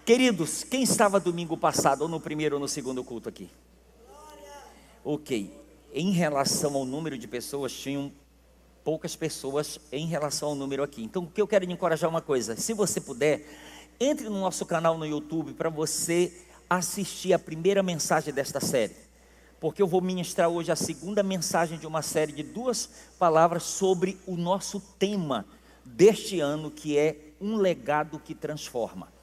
Queridos, quem estava domingo passado, ou no primeiro ou no segundo culto aqui? Ok, em relação ao número de pessoas, tinham poucas pessoas em relação ao número aqui. Então, o que eu quero te encorajar é uma coisa: se você puder, entre no nosso canal no YouTube para você assistir a primeira mensagem desta série, porque eu vou ministrar hoje a segunda mensagem de uma série de 2 palavras sobre o nosso tema deste ano, que é um legado que transforma.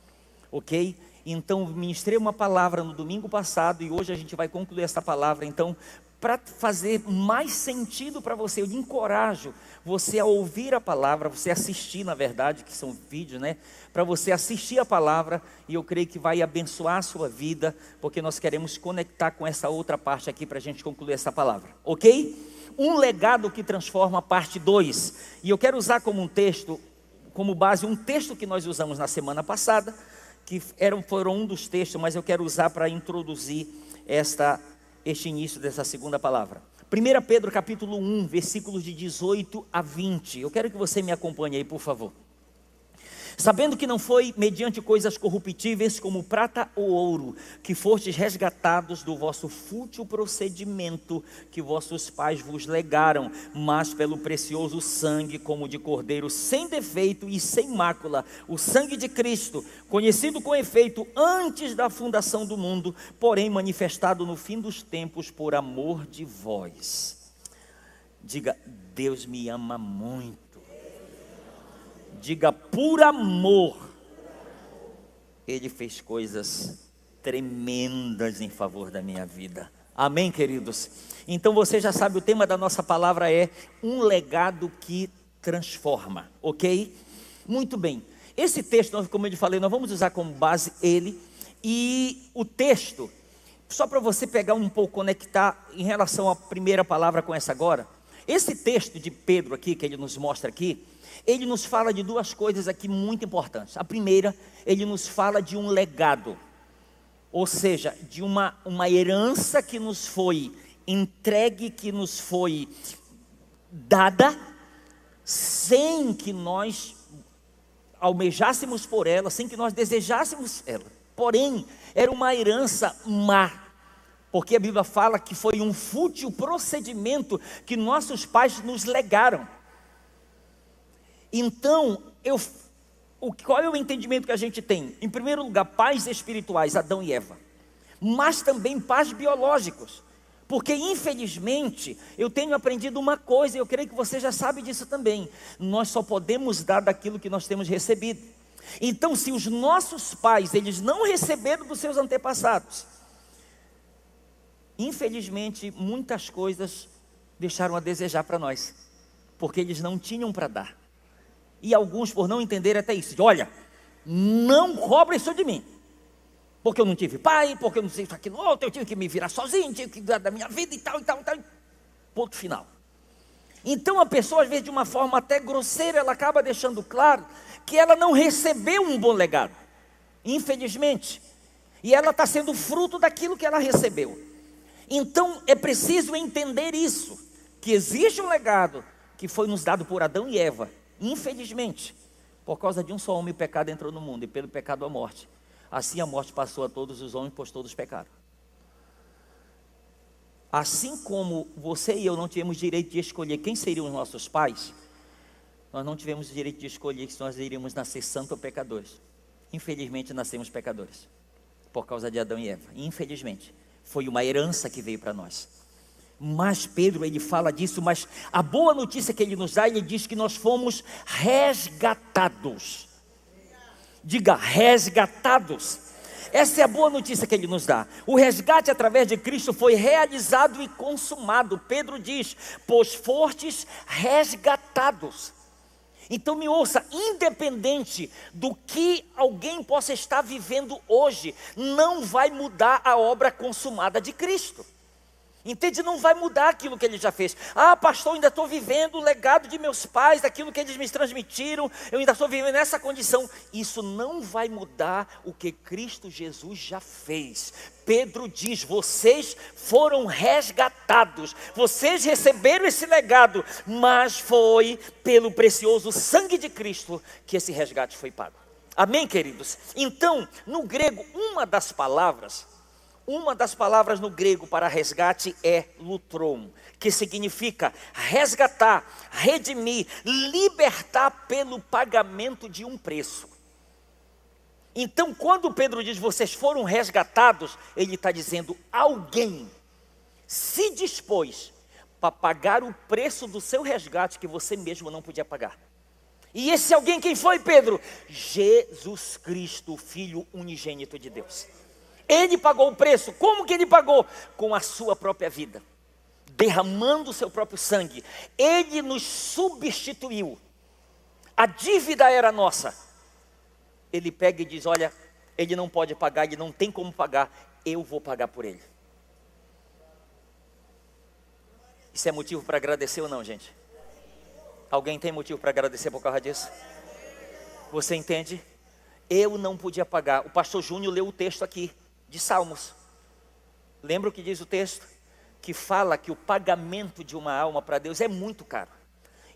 Ok? Então, ministrei uma palavra no domingo passado e hoje a gente vai concluir essa palavra. Então, para fazer mais sentido para você, eu te encorajo você a ouvir a palavra, você assistir, na verdade, que são vídeos, né? Para você assistir a palavra, e eu creio que vai abençoar a sua vida, porque nós queremos conectar com essa outra parte aqui para a gente concluir essa palavra, ok? Um legado que transforma, parte 2. E eu quero usar como texto, como base, um texto que nós usamos na semana passada, que foram um dos textos, mas eu quero usar para introduzir este início dessa segunda palavra. 1 Pedro capítulo 1, versículos de 18 a 20. Eu quero que você me acompanhe aí, por favor. Sabendo que não foi mediante coisas corruptíveis como prata ou ouro, que fostes resgatados do vosso fútil procedimento que vossos pais vos legaram, mas pelo precioso sangue como de cordeiro sem defeito e sem mácula, o sangue de Cristo, conhecido com efeito antes da fundação do mundo, porém manifestado no fim dos tempos por amor de vós. Diga: Deus me ama muito. Diga: por amor, Ele fez coisas tremendas em favor da minha vida. Amém, queridos? Então você já sabe, o tema da nossa palavra é um legado que transforma, ok? Muito bem, esse texto, como eu te falei, nós vamos usar como base ele. E o texto, só para você pegar um pouco, conectar em relação à primeira palavra com essa agora. Esse texto de Pedro aqui, que ele nos mostra aqui, ele nos fala de 2 coisas aqui muito importantes. A primeira, ele nos fala de um legado, ou seja, de uma herança que nos foi entregue, que nos foi dada, sem que nós almejássemos por ela, sem que nós desejássemos ela. Porém, era uma herança má, porque a Bíblia fala que foi um fútil procedimento que nossos pais nos legaram. Então, qual é o entendimento que a gente tem? Em primeiro lugar, pais espirituais, Adão e Eva, mas também pais biológicos, porque infelizmente, eu tenho aprendido uma coisa, e eu creio que você já sabe disso também: nós só podemos dar daquilo que nós temos recebido. Então, se os nossos pais, eles não receberam dos seus antepassados, infelizmente, muitas coisas deixaram a desejar para nós, porque eles não tinham para dar. E alguns, por não entender até isso, olha, não cobra isso de mim, porque eu não tive pai, porque eu não sei isso, aquilo, outro, eu tive que me virar sozinho, tive que cuidar da minha vida e tal, ponto final. Então a pessoa, às vezes, de uma forma até grosseira, ela acaba deixando claro que ela não recebeu um bom legado, infelizmente, e ela está sendo fruto daquilo que ela recebeu. Então é preciso entender isso, que existe um legado que foi nos dado por Adão e Eva. Infelizmente, por causa de um só homem, o pecado entrou no mundo, e pelo pecado a morte. Assim a morte passou a todos os homens, pois todos pecaram. Assim como você e eu não tivemos direito de escolher quem seriam os nossos pais, nós não tivemos direito de escolher se nós iríamos nascer santos ou pecadores. Infelizmente nascemos pecadores, por causa de Adão e Eva. Infelizmente, foi uma herança que veio para nós. Mas Pedro, ele fala disso, mas a boa notícia que ele nos dá, ele diz que nós fomos resgatados. Diga: resgatados. Essa é a boa notícia que ele nos dá. O resgate através de Cristo foi realizado e consumado. Pedro diz: pois fostes resgatados. Então me ouça, independente do que alguém possa estar vivendo hoje, não vai mudar a obra consumada de Cristo. Entende? Não vai mudar aquilo que ele já fez. Ah, pastor, eu ainda estou vivendo o legado de meus pais, daquilo que eles me transmitiram, eu ainda estou vivendo nessa condição. Isso não vai mudar o que Cristo Jesus já fez. Pedro diz: vocês foram resgatados, vocês receberam esse legado, mas foi pelo precioso sangue de Cristo que esse resgate foi pago. Amém, queridos? Então, no grego, uma das palavras no grego para resgate é lutron, que significa resgatar, redimir, libertar pelo pagamento de um preço. Então, quando Pedro diz, vocês foram resgatados, ele está dizendo, alguém se dispôs para pagar o preço do seu resgate que você mesmo não podia pagar. E esse alguém quem foi, Pedro? Jesus Cristo, Filho unigênito de Deus. Ele pagou o preço. Como que ele pagou? Com a sua própria vida, derramando o seu próprio sangue. Ele nos substituiu. A dívida era nossa. Ele pega e diz, olha, ele não pode pagar, ele não tem como pagar, eu vou pagar por ele. Isso é motivo para agradecer ou não, gente? Alguém tem motivo para agradecer por causa disso? Você entende? Eu não podia pagar. O pastor Júnior leu o texto aqui, de Salmos. Lembra o que diz o texto? Que fala que o pagamento de uma alma para Deus é muito caro.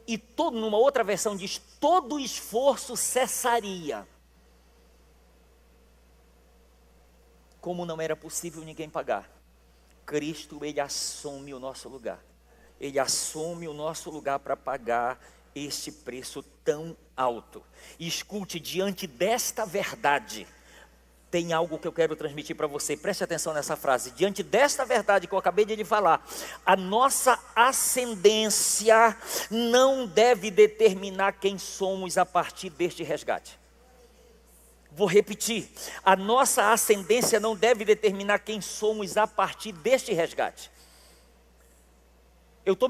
E numa outra versão diz, todo esforço cessaria. Como não era possível ninguém pagar, Cristo, ele assume o nosso lugar. Ele assume o nosso lugar para pagar este preço tão alto. E escute, diante desta verdade, tem algo que eu quero transmitir para você. Preste atenção nessa frase. Diante desta verdade que eu acabei de lhe falar, a nossa ascendência não deve determinar quem somos a partir deste resgate. Vou repetir, a nossa ascendência não deve determinar quem somos a partir deste resgate. Eu estou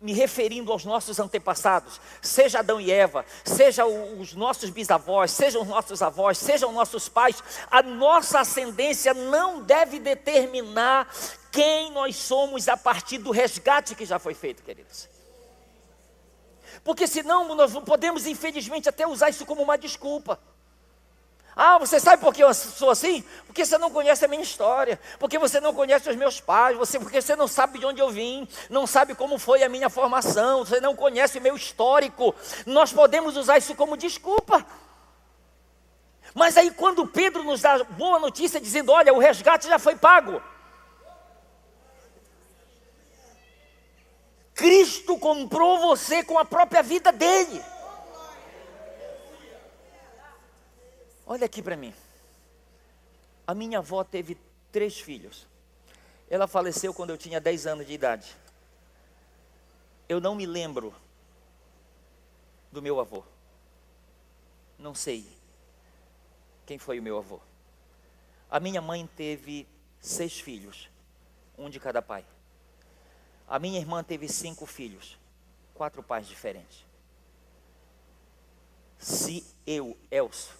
me referindo aos nossos antepassados, seja Adão e Eva, seja os nossos bisavós, sejam os nossos avós, sejam nossos pais. A nossa ascendência não deve determinar quem nós somos a partir do resgate que já foi feito, queridos. Porque senão nós podemos infelizmente até usar isso como uma desculpa. Ah, você sabe por que eu sou assim? Porque você não conhece a minha história, porque você não conhece os meus pais, porque você não sabe de onde eu vim, não sabe como foi a minha formação, você não conhece o meu histórico. Nós podemos usar isso como desculpa. Mas aí quando Pedro nos dá boa notícia dizendo, olha, o resgate já foi pago. Cristo comprou você com a própria vida dele. Olha aqui para mim. A minha avó teve 3 filhos. Ela faleceu quando eu tinha 10 anos de idade. Eu não me lembro do meu avô. Não sei quem foi o meu avô. A minha mãe teve 6 filhos, um de cada pai. A minha irmã teve 5 filhos, 4 pais diferentes. Se eu, Elcio,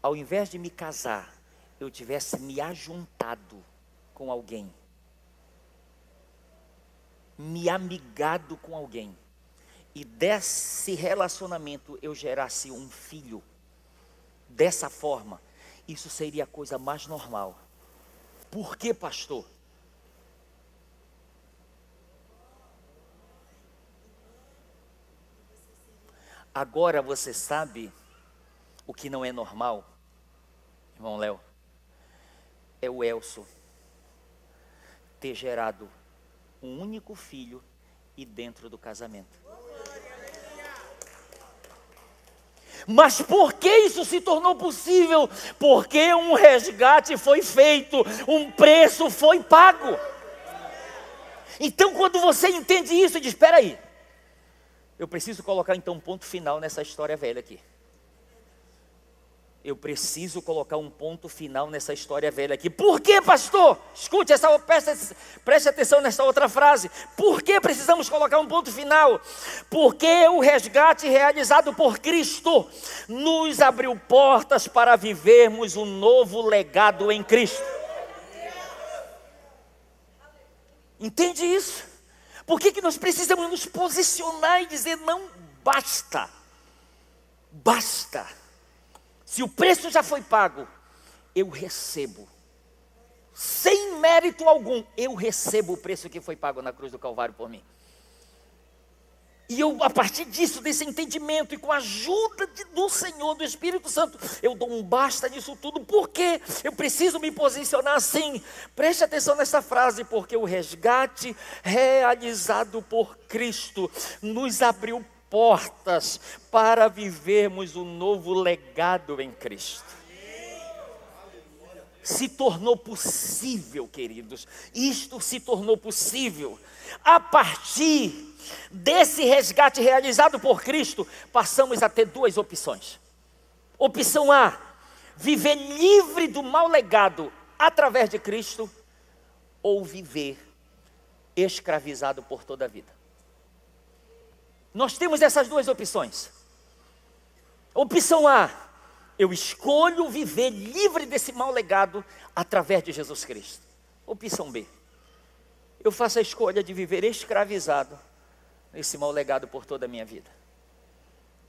ao invés de me casar, eu tivesse me ajuntado com alguém, me amigado com alguém, e desse relacionamento eu gerasse um filho, dessa forma, isso seria a coisa mais normal. Por quê, pastor? Agora você sabe o que não é normal, irmão Léo? É o Elcio ter gerado um único filho e dentro do casamento. Mas por que isso se tornou possível? Porque um resgate foi feito, um preço foi pago. Então quando você entende isso, diz, espera aí, eu preciso colocar então um ponto final nessa história velha aqui. Eu preciso colocar um ponto final nessa história velha aqui. Por que, pastor? Escute, preste atenção nessa outra frase. Por que precisamos colocar um ponto final? Porque o resgate realizado por Cristo nos abriu portas para vivermos um novo legado em Cristo. Entende isso? Por que nós precisamos nos posicionar e dizer, não basta. Basta. Se o preço já foi pago, eu recebo. Sem mérito algum, eu recebo o preço que foi pago na cruz do Calvário por mim. E eu, a partir disso, desse entendimento, e com a ajuda do Senhor, do Espírito Santo, eu dou um basta nisso tudo. Por quê? Eu preciso me posicionar assim. Preste atenção nessa frase, porque o resgate realizado por Cristo nos abriu portas para vivermos um novo legado em Cristo. Se tornou possível, queridos. Isto se tornou possível a partir desse resgate realizado por Cristo. Passamos a ter duas opções. Opção A: viver livre do mau legado através de Cristo, ou viver escravizado por toda a vida. Nós temos essas duas opções. Opção A: eu escolho viver livre desse mau legado através de Jesus Cristo. Opção B: eu faço a escolha de viver escravizado nesse mau legado por toda a minha vida,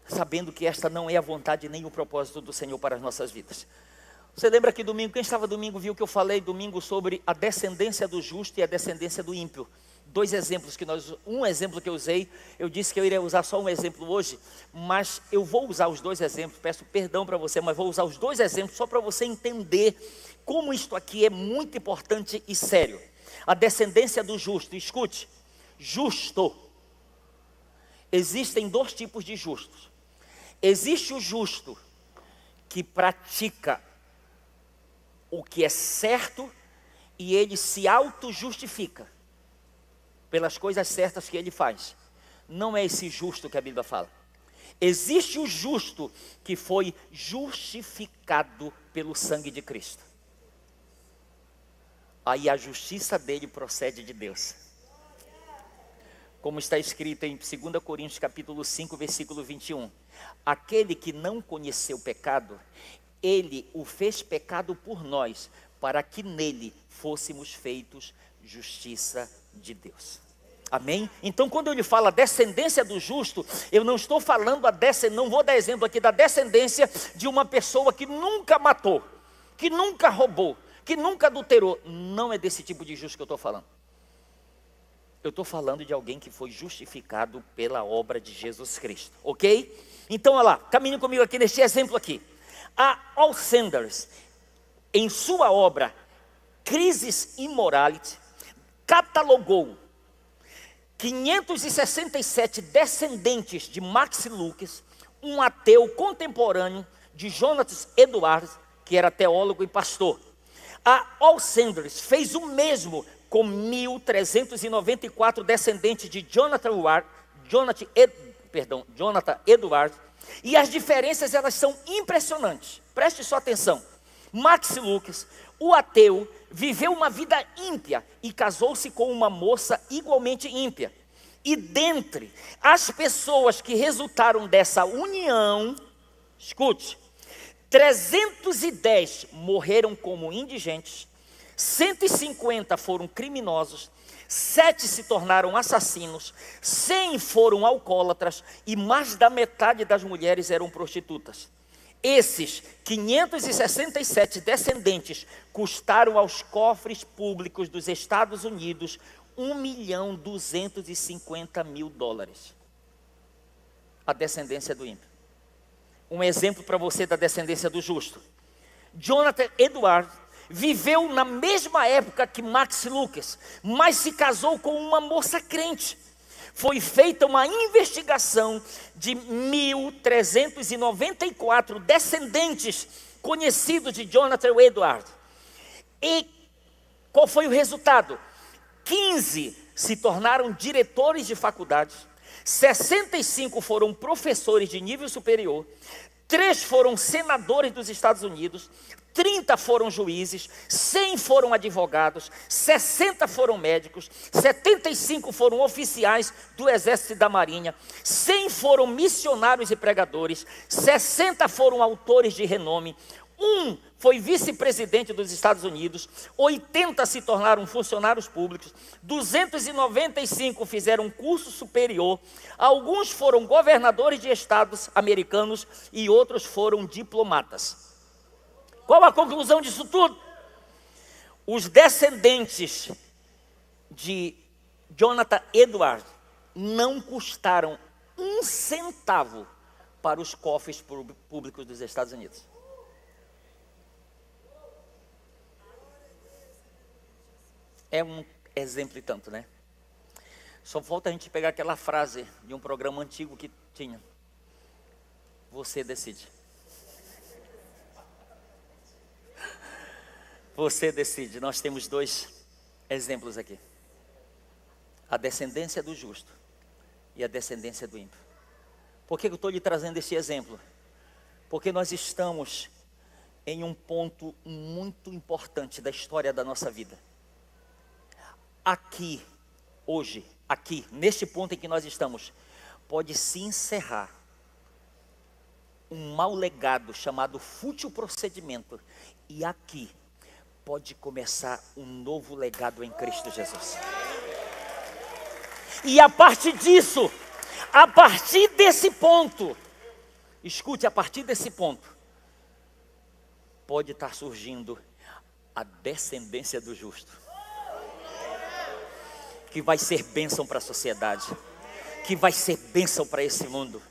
sabendo que esta não é a vontade nem o propósito do Senhor para as nossas vidas. Você lembra que domingo, quem estava domingo viu que eu falei domingo sobre a descendência do justo e a descendência do ímpio. Dois exemplos um exemplo que eu usei, eu disse que eu iria usar só um exemplo hoje, mas eu vou usar os dois exemplos, peço perdão para você, mas vou usar os dois exemplos só para você entender como isto aqui é muito importante e sério. A descendência do justo, escute, justo. Existem dois tipos de justos. Existe o justo que pratica o que é certo e ele se auto-justifica pelas coisas certas que ele faz. Não é esse justo que a Bíblia fala. Existe o justo que foi justificado pelo sangue de Cristo. Aí a justiça dele procede de Deus. Como está escrito em 2 Coríntios capítulo 5, versículo 21. Aquele que não conheceu o pecado, ele o fez pecado por nós, para que nele fôssemos feitos justiça de Deus. Amém? Então quando ele fala descendência do justo, eu não estou falando não vou dar exemplo aqui da descendência de uma pessoa que nunca matou, que nunca roubou, que nunca adulterou. Não é desse tipo de justo que eu estou falando. Eu estou falando de alguém que foi justificado pela obra de Jesus Cristo, ok? Então olha lá, caminhe comigo aqui neste exemplo aqui. A All Sanders, em sua obra Crisis in Morality, catalogou 567 descendentes de Max Lucas, um ateu contemporâneo de Jonathan Edwards, que era teólogo e pastor. A All Sanders fez o mesmo com 1.394 descendentes de Jonathan Edwards, e as diferenças elas são impressionantes. Preste sua atenção. Max Lucas, o ateu, viveu uma vida ímpia e casou-se com uma moça igualmente ímpia. E dentre as pessoas que resultaram dessa união, escute, 310 morreram como indigentes, 150 foram criminosos, 7 se tornaram assassinos, 100 foram alcoólatras e mais da metade das mulheres eram prostitutas. Esses 567 descendentes custaram aos cofres públicos dos Estados Unidos $1.250.000. A descendência do ímpio. Um exemplo para você da descendência do justo. Jonathan Edwards viveu na mesma época que Max Lucas, mas se casou com uma moça crente. Foi feita uma investigação de 1.394 descendentes conhecidos de Jonathan Edwards. E qual foi o resultado? 15 se tornaram diretores de faculdades, 65 foram professores de nível superior, 3 foram senadores dos Estados Unidos, 30 foram juízes, 100 foram advogados, 60 foram médicos, 75 foram oficiais do Exército e da Marinha, 100 foram missionários e pregadores, 60 foram autores de renome, 1 foi vice-presidente dos Estados Unidos, 80 se tornaram funcionários públicos, 295 fizeram curso superior, alguns foram governadores de estados americanos e outros foram diplomatas. Qual a conclusão disso tudo? Os descendentes de Jonathan Edwards não custaram um centavo para os cofres públicos dos Estados Unidos. É um exemplo e tanto, né? Só falta a gente pegar aquela frase de um programa antigo que tinha: você decide. Você decide. Nós temos dois exemplos aqui: a descendência do justo e a descendência do ímpio. Por que eu estou lhe trazendo esse exemplo? Porque nós estamos em um ponto muito importante da história da nossa vida. Aqui, hoje, aqui, neste ponto em que nós estamos, pode se encerrar um mau legado chamado fútil procedimento. E aqui pode começar um novo legado em Cristo Jesus. E a partir disso, a partir desse ponto, escute, a partir desse ponto, pode estar surgindo a descendência do justo, que vai ser bênção para a sociedade, que vai ser bênção para esse mundo,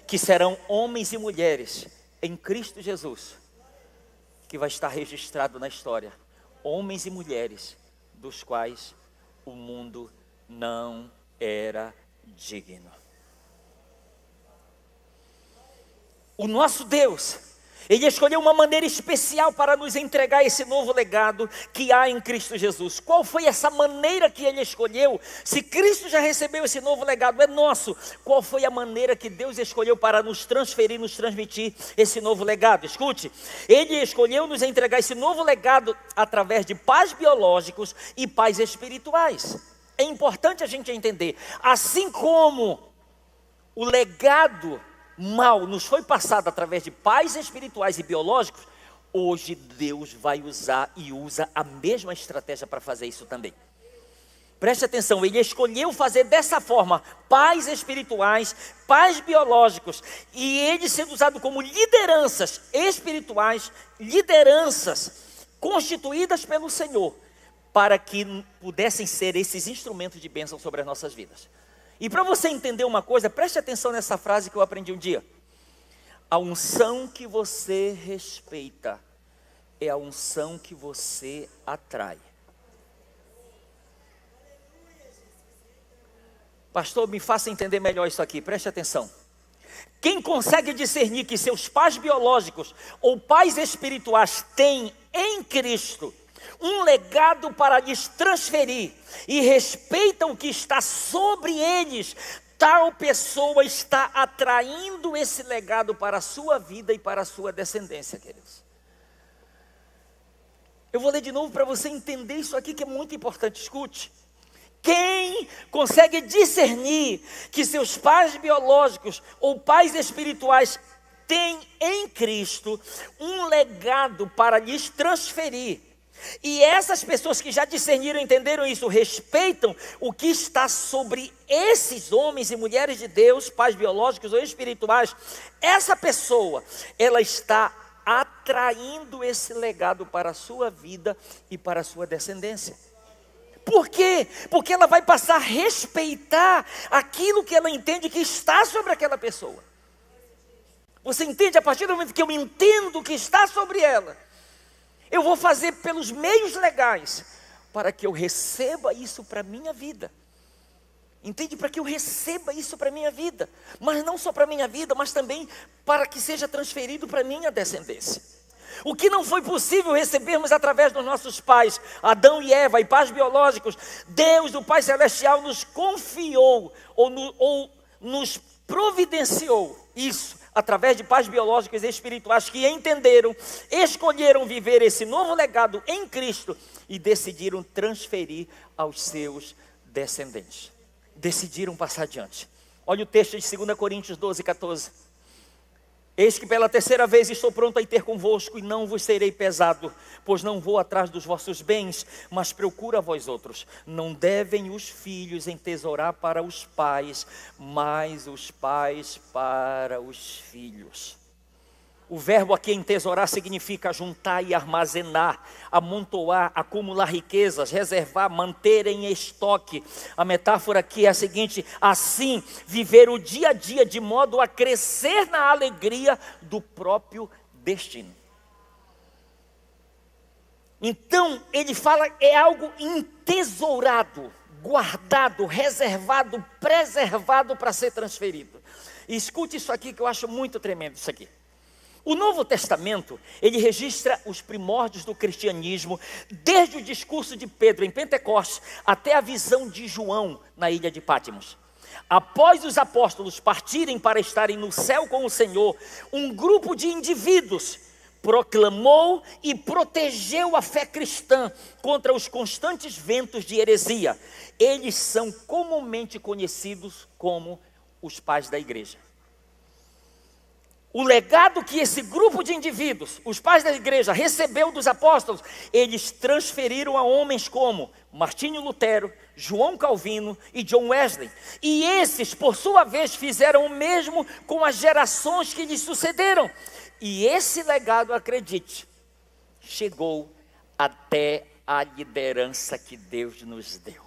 que serão homens e mulheres em Cristo Jesus, que vai estar registrado na história, homens e mulheres dos quais o mundo não era digno. O nosso Deus, Ele escolheu uma maneira especial para nos entregar esse novo legado que há em Cristo Jesus. Qual foi essa maneira que Ele escolheu? Se Cristo já recebeu esse novo legado, é nosso. Qual foi a maneira que Deus escolheu para nos transferir, nos transmitir esse novo legado? Escute, Ele escolheu nos entregar esse novo legado através de pais biológicos e pais espirituais. É importante a gente entender, assim como o legado mal nos foi passado através de pais espirituais e biológicos, hoje Deus vai usar e usa a mesma estratégia para fazer isso também. Preste atenção, Ele escolheu fazer dessa forma, pais espirituais, pais biológicos, e Ele sendo usado como lideranças espirituais, lideranças constituídas pelo Senhor, para que pudessem ser esses instrumentos de bênção sobre as nossas vidas. E para você entender uma coisa, preste atenção nessa frase que eu aprendi um dia: a unção que você respeita é a unção que você atrai. Pastor, me faça entender melhor isso aqui, preste atenção. Quem consegue discernir que seus pais biológicos ou pais espirituais têm em Cristo um legado para lhes transferir e respeita o que está sobre eles, tal pessoa está atraindo esse legado para a sua vida e para a sua descendência, queridos. Eu vou ler de novo para você entender isso aqui que é muito importante, escute. Quem consegue discernir que seus pais biológicos ou pais espirituais têm em Cristo um legado para lhes transferir, e essas pessoas que já discerniram, entenderam isso, respeitam o que está sobre esses homens e mulheres de Deus, pais biológicos ou espirituais, essa pessoa, ela está atraindo esse legado para a sua vida e para a sua descendência. Por quê? Porque ela vai passar a respeitar aquilo que ela entende que está sobre aquela pessoa. Você entende? A partir do momento que eu entendo o que está sobre ela, eu vou fazer pelos meios legais para que eu receba isso para a minha vida. Entende? Para que eu receba isso para a minha vida. Mas não só para a minha vida, mas também para que seja transferido para a minha descendência. O que não foi possível recebermos através dos nossos pais, Adão e Eva, e pais biológicos, Deus, o Pai Celestial, nos confiou ou nos providenciou isso através de pais biológicos e espirituais que entenderam, escolheram viver esse novo legado em Cristo e decidiram transferir aos seus descendentes. Decidiram passar adiante. Olha o texto de 2 Coríntios 12, 14. Eis que pela terceira vez estou pronto a ir ter convosco e não vos serei pesado, pois não vou atrás dos vossos bens, mas procuro a vós outros. Não devem os filhos entesourar para os pais, mas os pais para os filhos. O verbo aqui entesourar significa juntar e armazenar, amontoar, acumular riquezas, reservar, manter em estoque. A metáfora aqui é a seguinte: assim, viver o dia a dia de modo a crescer na alegria do próprio destino. Então, ele fala, é algo entesourado, guardado, reservado, preservado para ser transferido. E escute isso aqui que eu acho muito tremendo isso aqui. O Novo Testamento, ele registra os primórdios do cristianismo, desde o discurso de Pedro em Pentecostes, até a visão de João na ilha de Pátimos. Após os apóstolos partirem para estarem no céu com o Senhor, um grupo de indivíduos proclamou e protegeu a fé cristã contra os constantes ventos de heresia. Eles são comumente conhecidos como os pais da igreja. O legado que esse grupo de indivíduos, os pais da igreja, recebeu dos apóstolos, eles transferiram a homens como Martinho Lutero, João Calvino e John Wesley. E esses, por sua vez, fizeram o mesmo com as gerações que lhes sucederam. E esse legado, acredite, chegou até a liderança que Deus nos deu.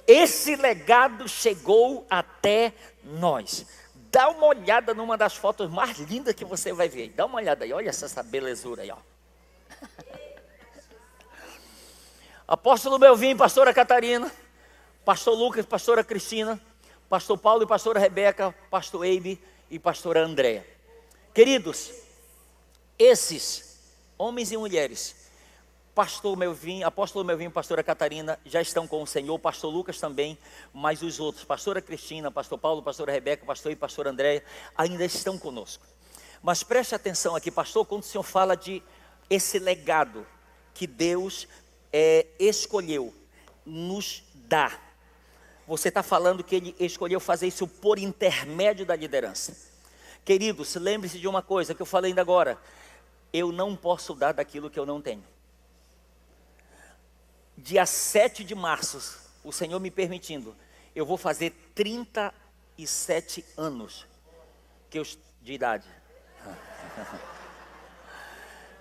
Esse legado chegou até nós. Dá uma olhada numa das fotos mais lindas que você vai ver. Dá uma olhada aí, olha essa belezura aí, ó. Apóstolo Melvin, pastora Catarina, pastor Lucas, pastora Cristina, pastor Paulo e pastora Rebeca, pastor Eibe e pastora Andréa. Queridos, esses homens e mulheres, pastor Melvin, apóstolo Melvin e pastora Catarina já estão com o Senhor, pastor Lucas também, mas os outros, pastora Cristina, pastor Paulo, pastora Rebeca, pastor e pastora Andréia, ainda estão conosco. Mas preste atenção aqui, pastor, quando o Senhor fala de esse legado que Deus escolheu nos dar, você está falando que Ele escolheu fazer isso por intermédio da liderança. Queridos, lembre-se de uma coisa que eu falei ainda agora: eu não posso dar daquilo que eu não tenho. Dia 7 de março, o Senhor me permitindo, eu vou fazer 37 anos de idade.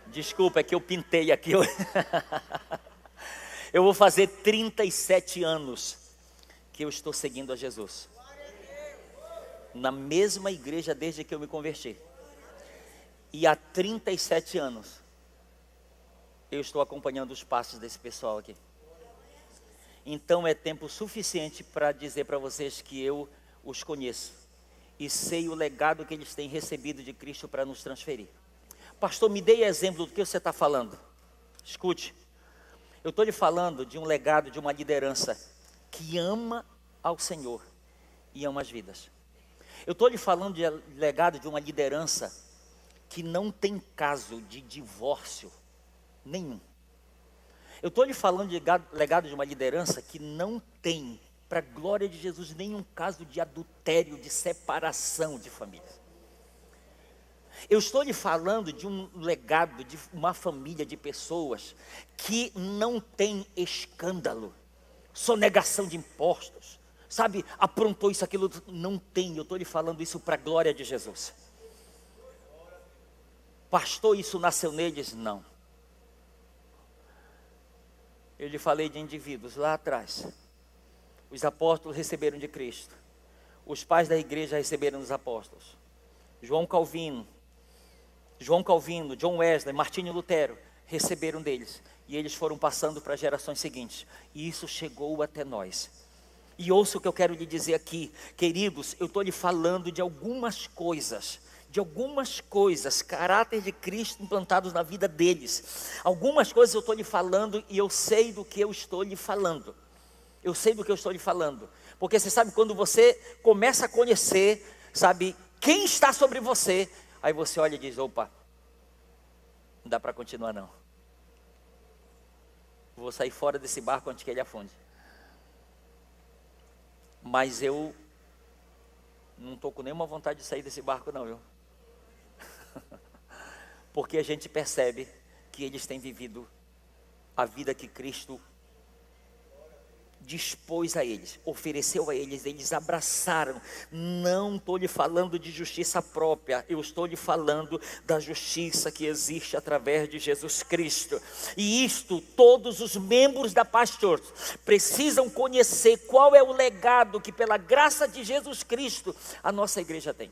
Desculpa, é que eu pintei aqui. Eu vou fazer 37 anos que eu estou seguindo a Jesus. Na mesma igreja desde que eu me converti. E há 37 anos eu estou acompanhando os passos desse pessoal aqui. Então é tempo suficiente para dizer para vocês que eu os conheço e sei o legado que eles têm recebido de Cristo para nos transferir. Pastor, me dê exemplo do que você está falando. Escute, eu estou lhe falando de um legado, de uma liderança que ama ao Senhor e ama as vidas. Eu estou lhe falando de legado de uma liderança que não tem caso de divórcio nenhum. Eu estou lhe falando de legado de uma liderança que não tem, para a glória de Jesus, nenhum caso de adultério, de separação de família. Eu estou lhe falando de um legado, de uma família de pessoas que não tem escândalo, sonegação de impostos, sabe, aprontou isso, aquilo, não tem. Eu estou lhe falando isso para a glória de Jesus. Pastor, isso nasceu neles? Não. Eu lhe falei de indivíduos lá atrás. Os apóstolos receberam de Cristo. Os pais da igreja receberam dos apóstolos. João Calvino, John Wesley, Martinho Lutero receberam deles. E eles foram passando para as gerações seguintes. E isso chegou até nós. E ouça o que eu quero lhe dizer aqui. Queridos, eu estou lhe falando de algumas coisas, caráter de Cristo implantados na vida deles. Algumas coisas eu estou lhe falando e eu sei do que eu estou lhe falando. Porque você sabe, quando você começa a conhecer, sabe, quem está sobre você, aí você olha e diz: opa, não dá para continuar não. Vou sair fora desse barco antes que ele afunde. Mas eu não estou com nenhuma vontade de sair desse barco não, viu? Porque a gente percebe que eles têm vivido a vida que Cristo dispôs a eles, ofereceu a eles, eles abraçaram. Não estou lhe falando de justiça própria, eu estou lhe falando da justiça que existe através de Jesus Cristo. E isto, todos os membros da Paz Church precisam conhecer qual é o legado que, pela graça de Jesus Cristo, a nossa igreja tem.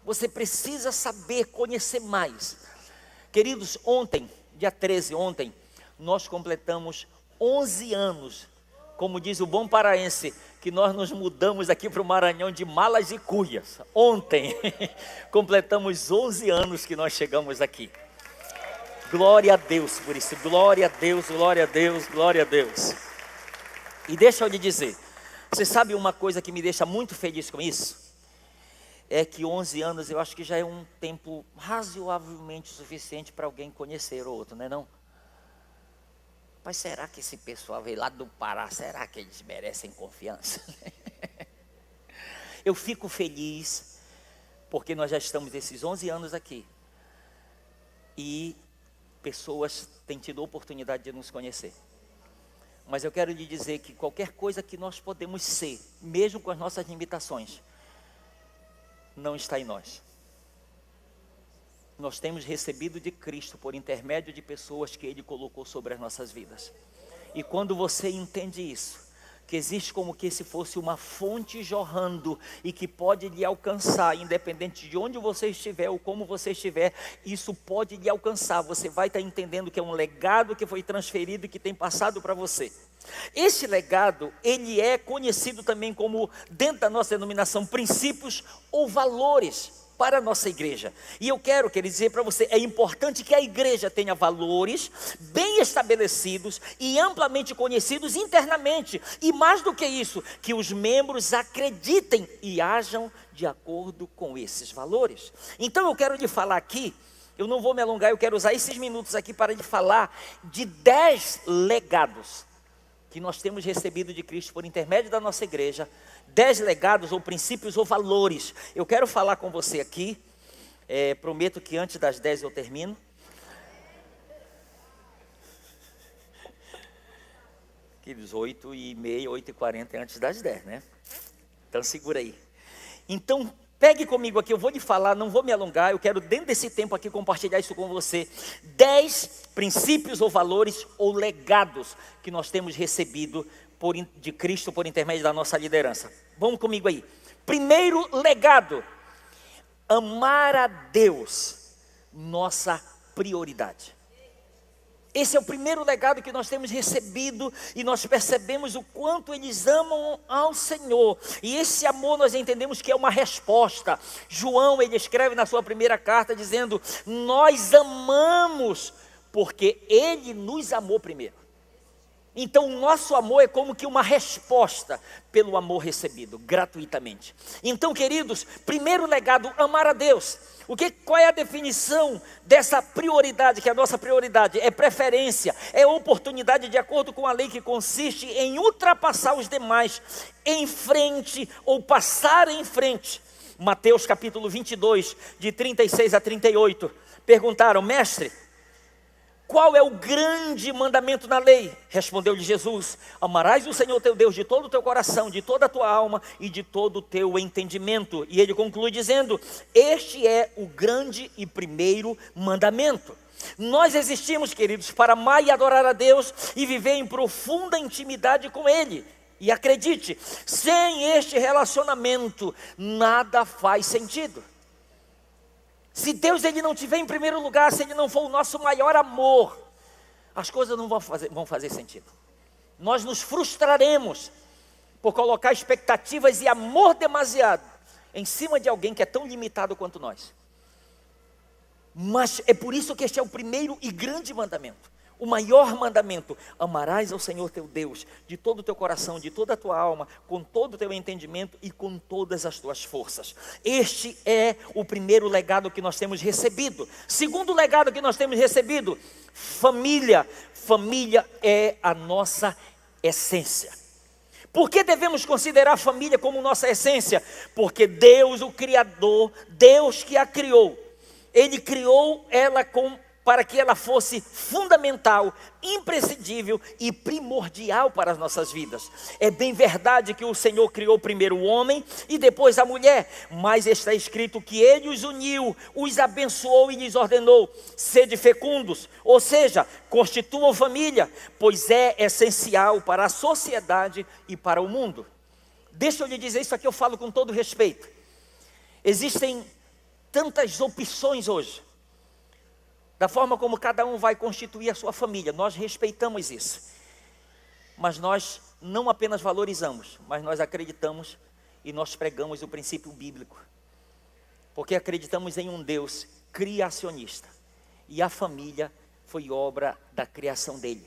Você precisa saber, conhecer mais. Queridos, ontem, dia 13, nós completamos 11 anos, como diz o bom paraense, que nós nos mudamos aqui para o Maranhão de malas e cuias. Ontem, completamos 11 anos que nós chegamos aqui. Glória a Deus por isso, glória a Deus, glória a Deus, glória a Deus. E deixa eu lhe dizer, você sabe uma coisa que me deixa muito feliz com isso? É que 11 anos eu acho que já é um tempo razoavelmente suficiente para alguém conhecer o outro, não é não? Mas será que esse pessoal veio lá do Pará, será que eles merecem confiança? Eu fico feliz, porque nós já estamos esses 11 anos aqui. E pessoas têm tido a oportunidade de nos conhecer. Mas eu quero lhe dizer que qualquer coisa que nós podemos ser, mesmo com as nossas limitações, não está em nós. Nós temos recebido de Cristo por intermédio de pessoas que Ele colocou sobre as nossas vidas. E quando você entende isso, que existe como que se fosse uma fonte jorrando e que pode lhe alcançar, independente de onde você estiver ou como você estiver, isso pode lhe alcançar. Você vai estar entendendo que é um legado que foi transferido e que tem passado para você. Esse legado, ele é conhecido também como, dentro da nossa denominação, princípios ou valores para a nossa igreja. E eu quero dizer para você, é importante que a igreja tenha valores bem estabelecidos e amplamente conhecidos internamente. E mais do que isso, que os membros acreditem e ajam de acordo com esses valores. Então eu quero lhe falar aqui, eu não vou me alongar, eu quero usar esses minutos aqui para lhe falar de 10 legados que nós temos recebido de Cristo por intermédio da nossa igreja. 10 legados ou princípios ou valores. Eu quero falar com você aqui, prometo que antes das 10 eu termino. Aqueles 8h30, 8h40 antes das 10, né? Então segura aí. Então pegue comigo aqui, eu vou lhe falar, não vou me alongar, eu quero dentro desse tempo aqui compartilhar isso com você. 10 princípios ou valores ou legados que nós temos recebido de Cristo por intermédio da nossa liderança. Vamos comigo aí. Primeiro legado: amar a Deus, nossa prioridade. Esse é o primeiro legado que nós temos recebido e nós percebemos o quanto eles amam ao Senhor. E esse amor nós entendemos que é uma resposta. João, ele escreve na sua primeira carta dizendo: nós amamos porque Ele nos amou primeiro. Então o nosso amor é como que uma resposta pelo amor recebido, gratuitamente. Então, queridos, primeiro legado, amar a Deus. Qual é a definição dessa prioridade, que é a nossa prioridade? É preferência, é oportunidade de acordo com a lei, que consiste em ultrapassar os demais, em frente ou passar em frente. Mateus capítulo 22, de 36 a 38, perguntaram: mestre, qual é o grande mandamento na lei? Respondeu-lhe Jesus: amarás o Senhor teu Deus de todo o teu coração, de toda a tua alma e de todo o teu entendimento. E ele conclui dizendo: este é o grande e primeiro mandamento. Nós existimos, queridos, para amar e adorar a Deus e viver em profunda intimidade com Ele. E acredite, sem este relacionamento, nada faz sentido. Se Deus ele não estiver em primeiro lugar, se Ele não for o nosso maior amor, as coisas não vão fazer sentido. Nós nos frustraremos por colocar expectativas e amor demasiado em cima de alguém que é tão limitado quanto nós. Mas é por isso que este é o primeiro e grande mandamento. O maior mandamento: amarás ao Senhor teu Deus de todo o teu coração, de toda a tua alma, com todo o teu entendimento e com todas as tuas forças. Este é o primeiro legado que nós temos recebido. Segundo legado que nós temos recebido: família. Família é a nossa essência. Por que devemos considerar a família como nossa essência? Porque Deus, o Criador, Deus que a criou, Ele criou ela com para que ela fosse fundamental, imprescindível e primordial para as nossas vidas. É bem verdade que o Senhor criou primeiro o homem e depois a mulher, mas está escrito que Ele os uniu, os abençoou e lhes ordenou: sede fecundos, ou seja, constituam família, pois é essencial para a sociedade e para o mundo. Deixa eu lhe dizer, isso aqui eu falo com todo respeito. Existem tantas opções hoje, da forma como cada um vai constituir a sua família. Nós respeitamos isso, mas nós não apenas valorizamos, mas nós acreditamos e nós pregamos o princípio bíblico, porque acreditamos em um Deus criacionista, e a família foi obra da criação dele,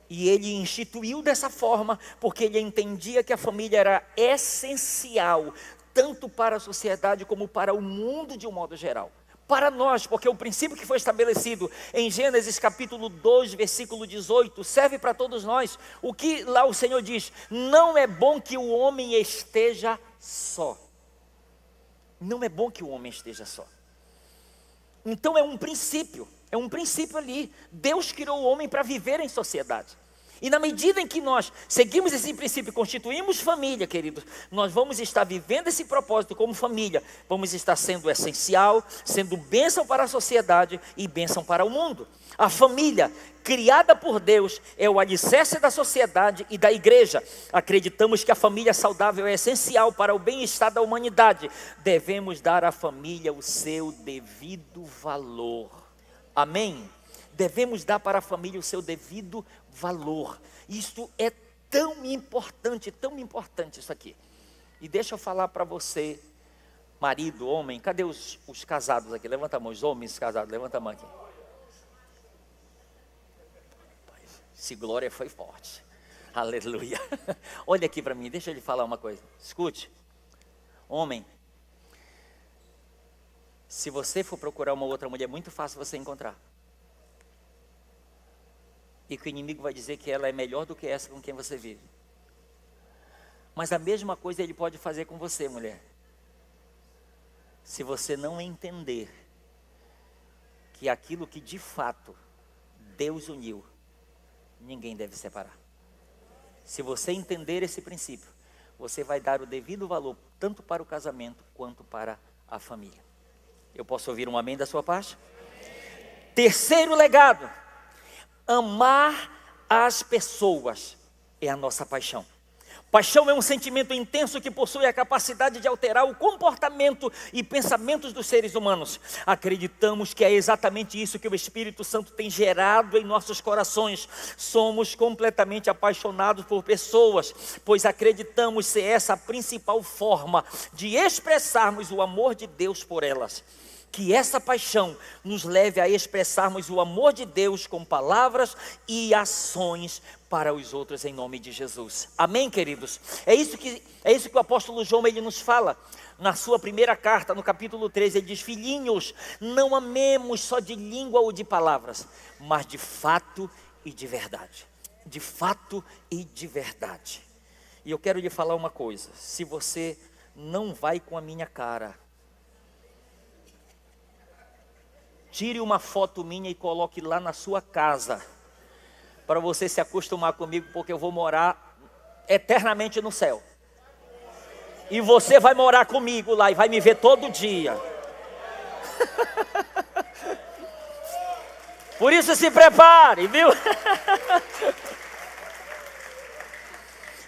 e ele instituiu dessa forma, porque ele entendia que a família era essencial, tanto para a sociedade como para o mundo de um modo geral. Para nós, porque o princípio que foi estabelecido em Gênesis capítulo 2, versículo 18, serve para todos nós. O que lá o Senhor diz: não é bom que o homem esteja só. Não é bom que o homem esteja só. Então é um princípio ali. Deus criou o homem para viver em sociedade. E na medida em que nós seguimos esse princípio e constituímos família, queridos, nós vamos estar vivendo esse propósito como família. Vamos estar sendo essencial, sendo bênção para a sociedade e bênção para o mundo. A família, criada por Deus, é o alicerce da sociedade e da igreja. Acreditamos que a família saudável é essencial para o bem-estar da humanidade. Devemos dar à família o seu devido valor. Amém? Devemos dar para a família o seu devido valor. Isto é tão importante isso aqui. E deixa eu falar para você, marido, homem, cadê os casados aqui? Levanta a mão, os homens casados, levanta a mão aqui. Esse glória foi forte, aleluia. Olha aqui para mim, deixa eu lhe falar uma coisa, escute. Homem, se você for procurar uma outra mulher, é muito fácil você encontrar. E que o inimigo vai dizer que ela é melhor do que essa com quem você vive. Mas a mesma coisa ele pode fazer com você, mulher. Se você não entender que aquilo que de fato Deus uniu, ninguém deve separar. Se você entender esse princípio, você vai dar o devido valor tanto para o casamento quanto para a família. Eu posso ouvir um amém da sua parte? Terceiro legado: amar as pessoas é a nossa paixão. Paixão é um sentimento intenso que possui a capacidade de alterar o comportamento e pensamentos dos seres humanos. Acreditamos que é exatamente isso que o Espírito Santo tem gerado em nossos corações. Somos completamente apaixonados por pessoas, pois acreditamos ser essa a principal forma de expressarmos o amor de Deus por elas. Que essa paixão nos leve a expressarmos o amor de Deus com palavras e ações para os outros em nome de Jesus. Amém, queridos? É isso que o apóstolo João ele nos fala. Na sua primeira carta, no capítulo 13, ele diz: filhinhos, não amemos só de língua ou de palavras, mas de fato e de verdade. De fato e de verdade. E eu quero lhe falar uma coisa: se você não vai com a minha cara, tire uma foto minha e coloque lá na sua casa, para você se acostumar comigo, porque eu vou morar eternamente no céu. E você vai morar comigo lá e vai me ver todo dia. Por isso se prepare, viu?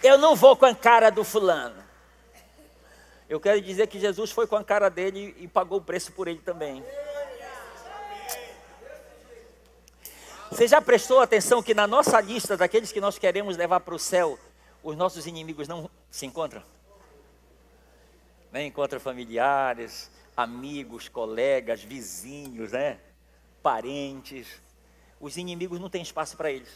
Eu não vou com a cara do fulano. Eu quero dizer que Jesus foi com a cara dele e pagou o preço por ele também. Você já prestou atenção que na nossa lista daqueles que nós queremos levar para o céu, os nossos inimigos não se encontram? Nem encontram familiares, amigos, colegas, vizinhos, né? Parentes. Os inimigos não têm espaço para eles.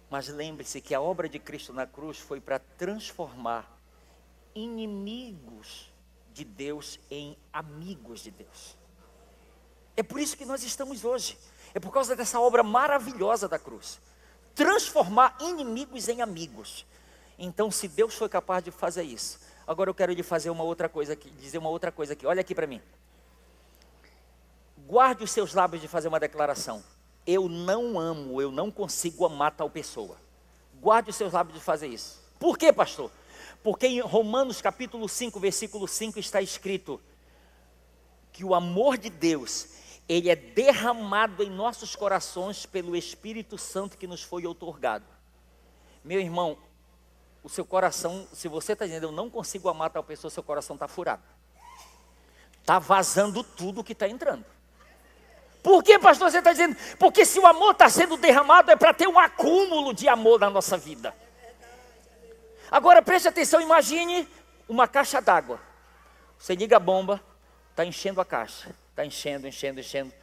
Mas lembre-se que a obra de Cristo na cruz foi para transformar inimigos de Deus em amigos de Deus. É por isso que nós estamos hoje. É por causa dessa obra maravilhosa da cruz. Transformar inimigos em amigos. Então, se Deus foi capaz de fazer isso, agora eu quero lhe fazer uma outra coisa aqui, dizer uma outra coisa aqui. Olha aqui para mim. Guarde os seus lábios de fazer uma declaração. Eu não amo, eu não consigo amar tal pessoa. Guarde os seus lábios de fazer isso. Por quê, pastor? Porque em Romanos capítulo 5, versículo 5 está escrito que o amor de Deus, ele é derramado em nossos corações pelo Espírito Santo que nos foi outorgado. Meu irmão, o seu coração, se você está dizendo, eu não consigo amar tal pessoa, seu coração está furado. Está vazando tudo que está entrando. Por que, pastor, você está dizendo? Porque se o amor está sendo derramado, é para ter um acúmulo de amor na nossa vida. Agora preste atenção, imagine uma caixa d'água. Você liga a bomba, está enchendo a caixa. Está enchendo.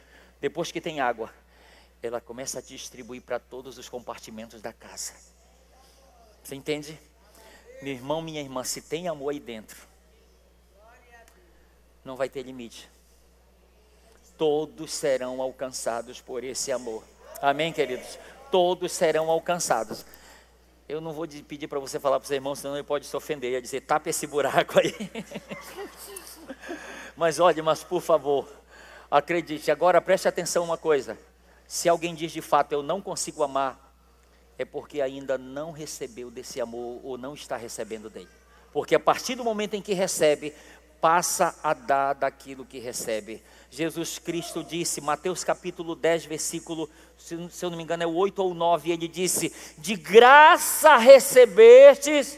Depois que tem água, ela começa a distribuir para todos os compartimentos da casa. Você entende? Meu irmão, minha irmã, se tem amor aí dentro, não vai ter limite. Todos serão alcançados por esse amor. Amém, queridos? Todos serão alcançados. Eu não vou pedir para você falar para o seu irmão, senão ele pode se ofender. Ia dizer, tapa esse buraco aí. Mas olhe, por favor, acredite. Agora preste atenção uma coisa. Se alguém diz de fato, eu não consigo amar, é porque ainda não recebeu desse amor ou não está recebendo dele. Porque a partir do momento em que recebe, passa a dar daquilo que recebe. Jesus Cristo disse, Mateus capítulo 10, versículo, se eu não me engano é o 8 ou 9, ele disse, de graça recebestes.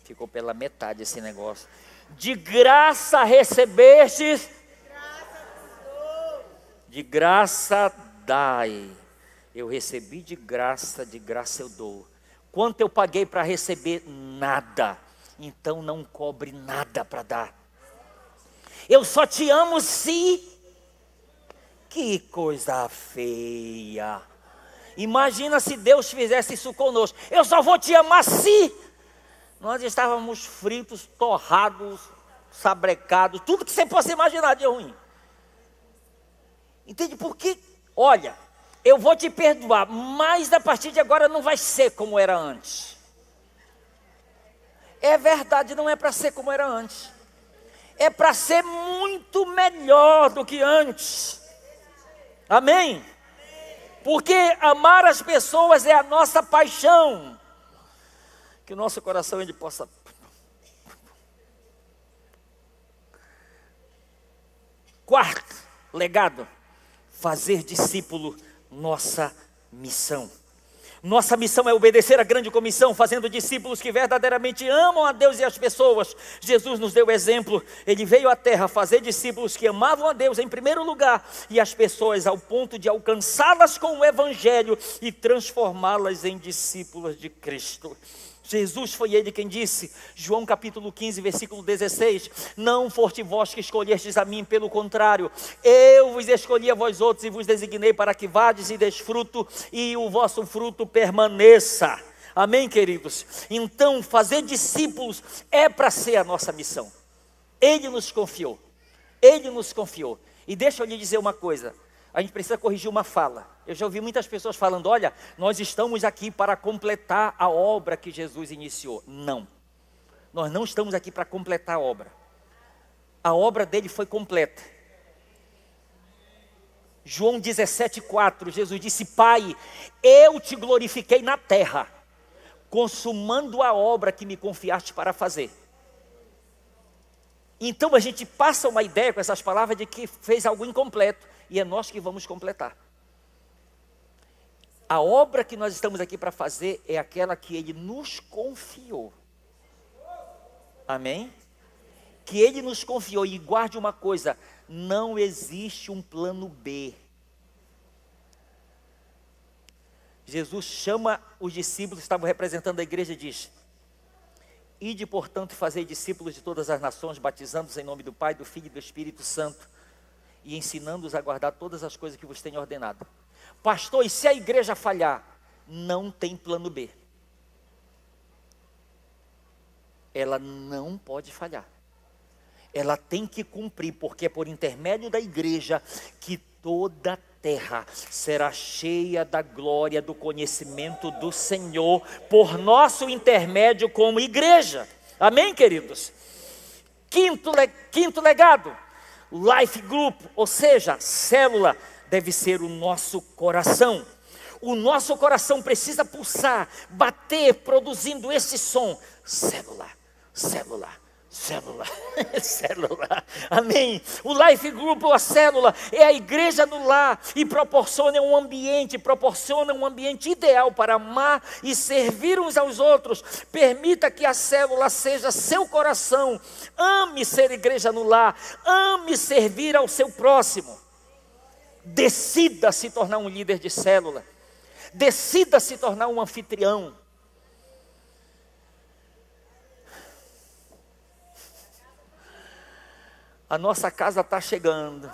Ficou pela metade esse negócio. De graça recebestes, de graça dai. Eu recebi de graça eu dou. Quanto eu paguei para receber? Nada. Então não cobre nada para dar. Eu só te amo se... Que coisa feia. Imagina se Deus fizesse isso conosco. Eu só vou te amar se... Nós estávamos fritos, torrados, sabrecados, tudo que você possa imaginar de ruim. Entende? Porque, olha, eu vou te perdoar, mas a partir de agora não vai ser como era antes. É verdade, não é para ser como era antes. É para ser muito melhor do que antes. Amém? Porque amar as pessoas é a nossa paixão. Que o nosso coração ele possa... Quarto legado, fazer discípulo, nossa missão. Nossa missão é obedecer a grande comissão, fazendo discípulos que verdadeiramente amam a Deus e as pessoas. Jesus nos deu exemplo, ele veio à terra fazer discípulos que amavam a Deus em primeiro lugar, e as pessoas ao ponto de alcançá-las com o Evangelho e transformá-las em discípulas de Cristo. Jesus foi ele quem disse, João capítulo 15, versículo 16, não foste vós que escolhestes a mim, pelo contrário, eu vos escolhi a vós outros e vos designei para que vades e deis fruto e o vosso fruto permaneça. Amém, queridos? Então, fazer discípulos é para ser a nossa missão. Ele nos confiou, e deixa eu lhe dizer uma coisa, a gente precisa corrigir uma fala. Eu já ouvi muitas pessoas falando, olha, nós estamos aqui para completar a obra que Jesus iniciou. Não, nós não estamos aqui para completar a obra. A obra dele foi completa. João 17,4, Jesus disse, Pai, eu te glorifiquei na terra, consumando a obra que me confiaste para fazer. Então a gente passa uma ideia com essas palavras de que fez algo incompleto. E é nós que vamos completar. A obra que nós estamos aqui para fazer é aquela que Ele nos confiou. Amém? Que Ele nos confiou. E guarde uma coisa, não existe um plano B. Jesus chama os discípulos que estavam representando a igreja e diz, ide portanto fazer discípulos de todas as nações, batizando-os em nome do Pai, do Filho e do Espírito Santo, e ensinando-os a guardar todas as coisas que vos tenho ordenado. Pastor, e se a igreja falhar? Não tem plano B. Ela não pode falhar. Ela tem que cumprir, porque é por intermédio da igreja que toda a terra será cheia da glória, do conhecimento do Senhor, por nosso intermédio como igreja. Amém, queridos? Quinto legado, Life Group, ou seja, célula, deve ser o nosso coração. O nosso coração precisa pulsar, bater, produzindo esse som. Célula, célula, célula, célula, amém. O Life Group, ou a célula, é a igreja no lar e proporciona um ambiente ideal para amar e servir uns aos outros. Permita que a célula seja seu coração. Ame ser igreja no lar, ame servir ao seu próximo. Decida se tornar um líder de célula. Decida se tornar um anfitrião. A nossa casa está chegando.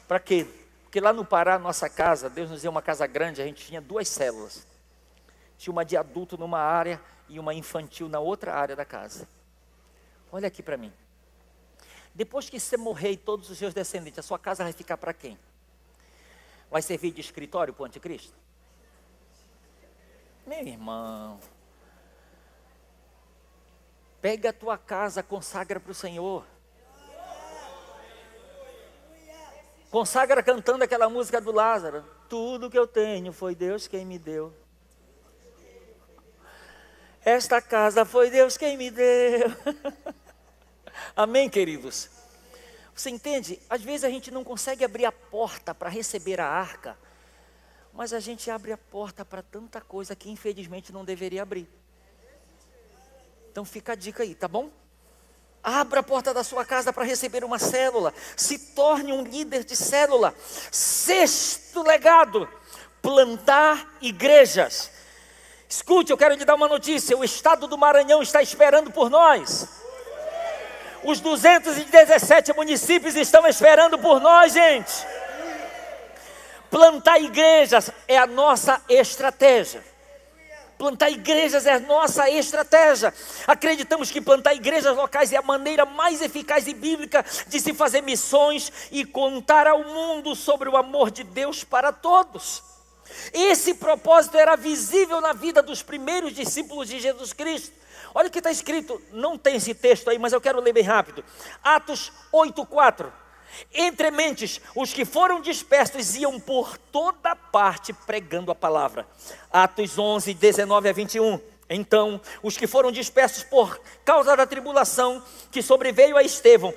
Para quê? Porque lá no Pará, nossa casa, Deus nos deu uma casa grande, a gente tinha 2 células. Tinha uma de adulto numa área e uma infantil na outra área da casa. Olha aqui para mim. Depois que você morrer e todos os seus descendentes, a sua casa vai ficar para quem? Vai servir de escritório para o anticristo? Meu irmão, pega a tua casa, consagra para o Senhor. Consagra cantando aquela música do Lázaro. Tudo que eu tenho foi Deus quem me deu. Esta casa foi Deus quem me deu. Amém, queridos? Você entende? Às vezes a gente não consegue abrir a porta para receber a arca, mas a gente abre a porta para tanta coisa que infelizmente não deveria abrir. Então fica a dica aí, tá bom? Abra a porta da sua casa para receber uma célula. Se torne um líder de célula. 6º legado, plantar igrejas. Escute, eu quero lhe dar uma notícia. O estado do Maranhão está esperando por nós. Os 217 municípios estão esperando por nós, gente. Plantar igrejas é a nossa estratégia. Plantar igrejas é a nossa estratégia. Acreditamos que plantar igrejas locais é a maneira mais eficaz e bíblica de se fazer missões e contar ao mundo sobre o amor de Deus para todos. Esse propósito era visível na vida dos primeiros discípulos de Jesus Cristo. Olha o que está escrito, não tem esse texto aí, mas eu quero ler bem rápido. Atos 8:4. Entre mentes, os que foram dispersos iam por toda parte pregando a palavra. Atos 11:19-21. Então, os que foram dispersos por causa da tribulação que sobreveio a Estevão,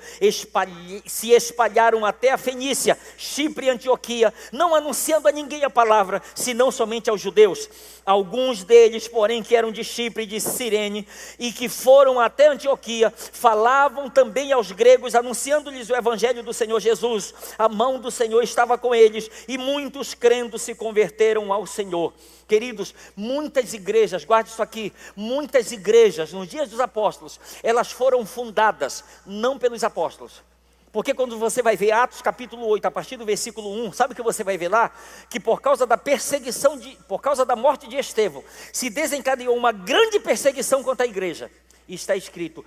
se espalharam até a Fenícia, Chipre e Antioquia, não anunciando a ninguém a palavra, senão somente aos judeus. Alguns deles, porém, que eram de Chipre e de Cirene, e que foram até Antioquia, falavam também aos gregos, anunciando-lhes o evangelho do Senhor Jesus. A mão do Senhor estava com eles, e muitos crendo se converteram ao Senhor. Queridos, muitas igrejas, guarde isso aqui, muitas igrejas nos dias dos apóstolos, elas foram fundadas não pelos apóstolos. Porque quando você vai ver Atos capítulo 8, a partir do versículo 1, sabe o que você vai ver lá? Que por causa da perseguição, por causa da morte de Estevão, se desencadeou uma grande perseguição contra a igreja. E está escrito,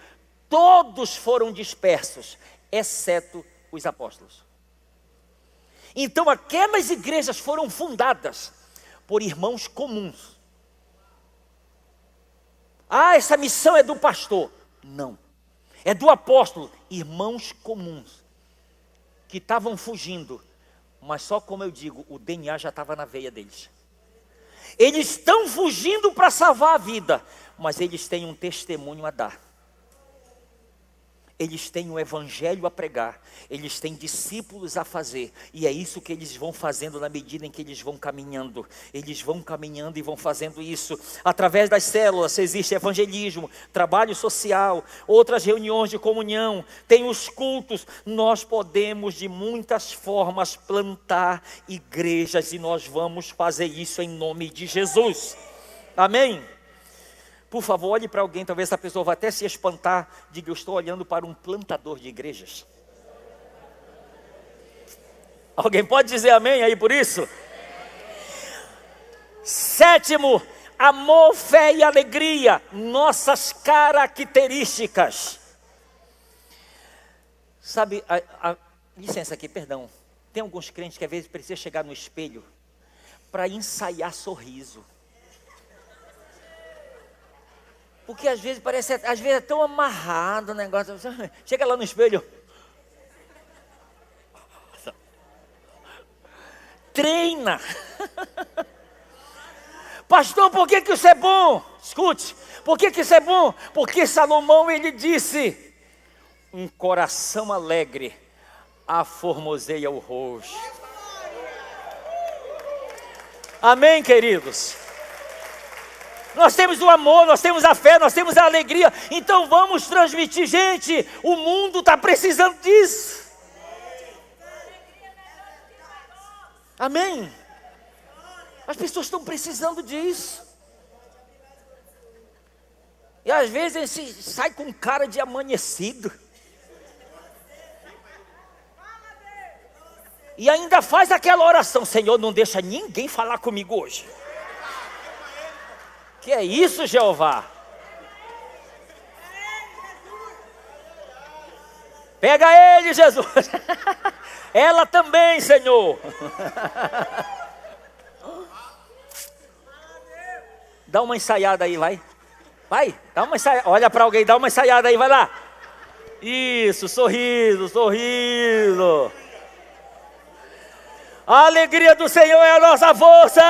todos foram dispersos, exceto os apóstolos. Então aquelas igrejas foram fundadas por irmãos comuns. Ah, essa missão é do pastor. Não, é do apóstolo. Irmãos comuns, que estavam fugindo, mas só como eu digo, o DNA já estava na veia deles. Eles estão fugindo para salvar a vida, mas eles têm um testemunho a dar. Eles têm um evangelho a pregar, eles têm discípulos a fazer, e é isso que eles vão fazendo na medida em que eles vão caminhando. Eles vão caminhando e vão fazendo isso. Através das células existe evangelismo, trabalho social, outras reuniões de comunhão, tem os cultos. Nós podemos de muitas formas plantar igrejas, e nós vamos fazer isso em nome de Jesus. Amém? Por favor, olhe para alguém, talvez essa pessoa vá até se espantar, diga, eu estou olhando para um plantador de igrejas. Alguém pode dizer amém aí por isso? 7º, amor, fé e alegria, nossas características. Sabe, licença aqui, perdão. Tem alguns crentes que às vezes precisam chegar no espelho para ensaiar sorriso. Porque às vezes parece, às vezes é tão amarrado o negócio. Chega lá no espelho. Treina. Pastor, por que isso é bom? Escute, por que isso é bom? Porque Salomão, ele disse: um coração alegre aformoseia o rosto. Amém, queridos? Nós temos o amor, nós temos a fé, nós temos a alegria. Então vamos transmitir, gente. O mundo está precisando disso. Amém? As pessoas estão precisando disso. E às vezes a gente sai com cara de amanhecido. E ainda faz aquela oração: Senhor, não deixa ninguém falar comigo hoje. Que é isso, Jeová? Pega ele, Jesus. Ela também, Senhor. Dá uma ensaiada aí, vai. Vai, dá uma ensaiada. Olha para alguém, dá uma ensaiada aí, vai lá. Isso, sorriso, sorriso. A alegria do Senhor é a nossa força.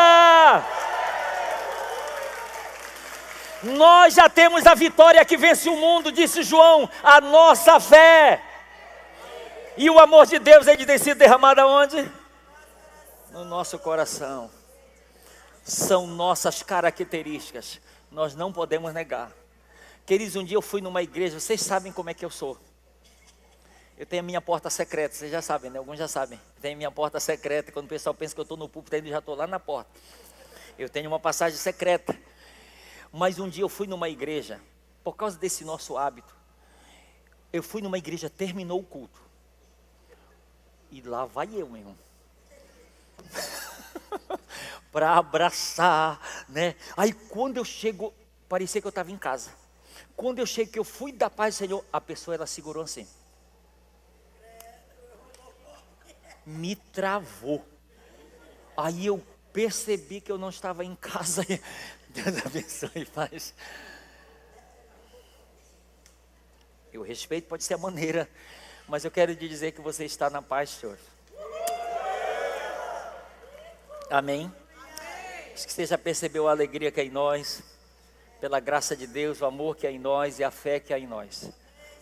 Nós já temos a vitória que vence o mundo, disse João, a nossa fé. E o amor de Deus, ele tem sido derramado aonde? No nosso coração. São nossas características, nós não podemos negar. Queridos, um dia eu fui numa igreja, vocês sabem como é que eu sou. Eu tenho a minha porta secreta, vocês já sabem, né? Alguns já sabem. Eu tenho a minha porta secreta, quando o pessoal pensa que eu estou no púlpito, eu já estou lá na porta. Eu tenho uma passagem secreta. Mas um dia eu fui numa igreja, por causa desse nosso hábito. Eu fui numa igreja, terminou o culto. E lá vai eu, meu irmão. Para abraçar, né? Aí quando eu chego, parecia que eu estava em casa. Quando eu chego, que eu fui da paz do Senhor, a pessoa, ela segurou assim. Me travou. Aí eu percebi que eu não estava em casa. Deus abençoe e faz. Eu respeito, pode ser a maneira, mas eu quero te dizer que você está na paz, Senhor. Amém? Acho que você já percebeu a alegria que há em nós, pela graça de Deus, o amor que há em nós e a fé que há em nós.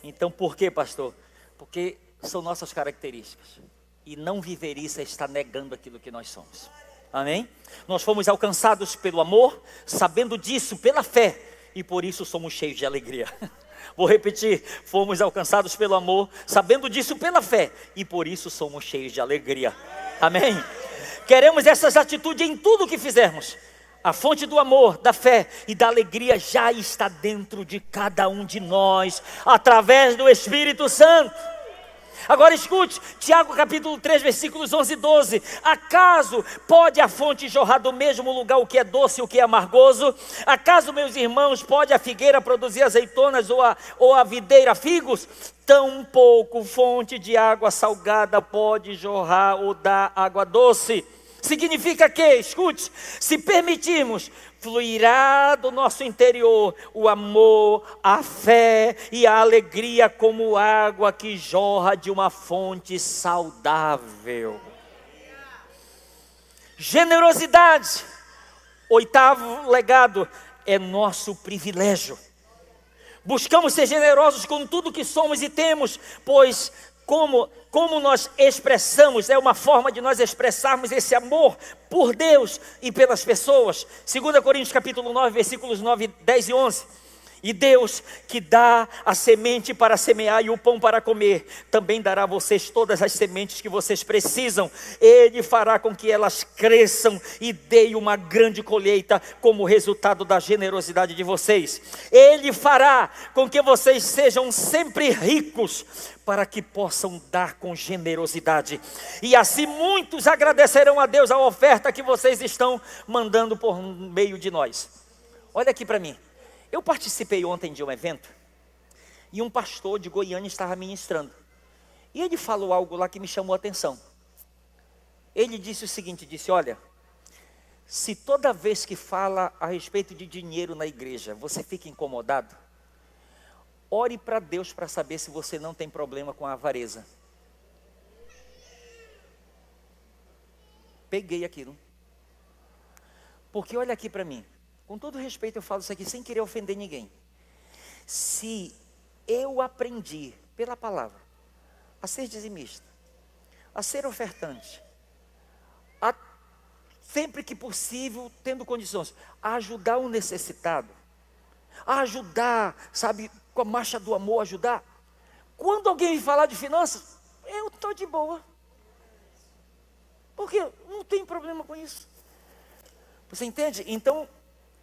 Então por quê, pastor? Porque são nossas características. E não viver isso é estar negando aquilo que nós somos. Amém? Nós fomos alcançados pelo amor, sabendo disso pela fé, e por isso somos cheios de alegria. Vou repetir, fomos alcançados pelo amor, sabendo disso pela fé, e por isso somos cheios de alegria. Amém? Queremos essas atitudes em tudo que fizermos. A fonte do amor, da fé e da alegria já está dentro de cada um de nós, através do Espírito Santo. Agora escute, Tiago capítulo 3, versículos 11 e 12. Acaso pode a fonte jorrar do mesmo lugar o que é doce e o que é amargoso? Acaso, meus irmãos, pode a figueira produzir azeitonas ou a videira figos? Tampouco fonte de água salgada pode jorrar ou dar água doce. Significa que, escute, se permitirmos, fluirá do nosso interior o amor, a fé e a alegria como água que jorra de uma fonte saudável. Generosidade, oitavo legado, é nosso privilégio. Buscamos ser generosos com tudo que somos e temos, pois como nós expressamos, é uma forma de nós expressarmos esse amor por Deus e pelas pessoas. 2 Coríntios capítulo 9, versículos 9, 10 e 11. E Deus, que dá a semente para semear e o pão para comer, também dará a vocês todas as sementes que vocês precisam. Ele fará com que elas cresçam e deem uma grande colheita como resultado da generosidade de vocês. Ele fará com que vocês sejam sempre ricos, para que possam dar com generosidade. E assim muitos agradecerão a Deus a oferta que vocês estão mandando por meio de nós. Olha aqui para mim. Eu participei ontem de um evento e um pastor de Goiânia estava ministrando. E ele falou algo lá que me chamou a atenção. Ele disse o seguinte, disse, olha, Se toda vez que fala a respeito de dinheiro na igreja, você fica incomodado, ore para Deus para saber se você não tem problema com a avareza. Peguei aquilo. Porque olha aqui para mim, com todo respeito eu falo isso aqui sem querer ofender ninguém. Se eu aprendi pela palavra a ser dizimista, a ser ofertante, a sempre que possível, tendo condições, a ajudar o necessitado, a ajudar, sabe, com a marcha do amor, ajudar. Quando alguém me falar de finanças, eu estou de boa. Porque não tem problema com isso. Você entende? Então,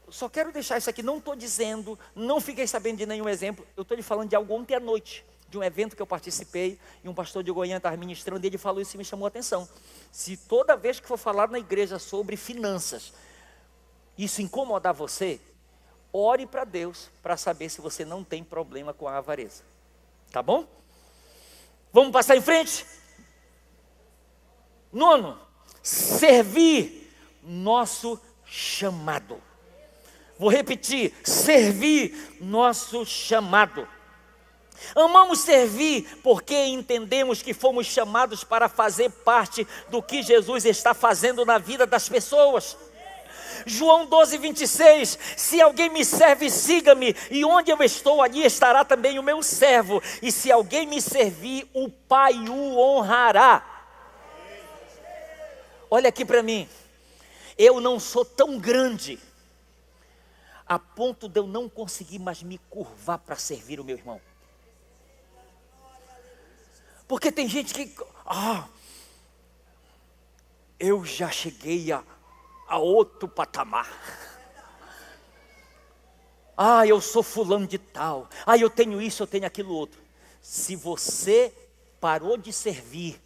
só quero deixar isso aqui, não estou dizendo, não fiquei sabendo de nenhum exemplo, eu estou lhe falando de algo ontem à noite, de um evento que eu participei, e um pastor de Goiânia estava ministrando, e ele falou isso e me chamou a atenção. Se toda vez que for falar na igreja sobre finanças, isso incomodar você, ore para Deus, para saber se você não tem problema com a avareza. Tá bom? Vamos passar em frente? 9, servir nosso chamado. Vou repetir, servir nosso chamado. Amamos servir porque entendemos que fomos chamados para fazer parte do que Jesus está fazendo na vida das pessoas. João 12:26, se alguém me serve, siga-me, e onde eu estou, ali estará também o meu servo, e se alguém me servir, o Pai o honrará. Olha aqui para mim, eu não sou tão grande, a ponto de eu não conseguir mais me curvar para servir o meu irmão. Porque tem gente que, eu já cheguei a outro patamar. Eu sou fulano de tal. Eu tenho isso, eu tenho aquilo outro. Se você parou de servir,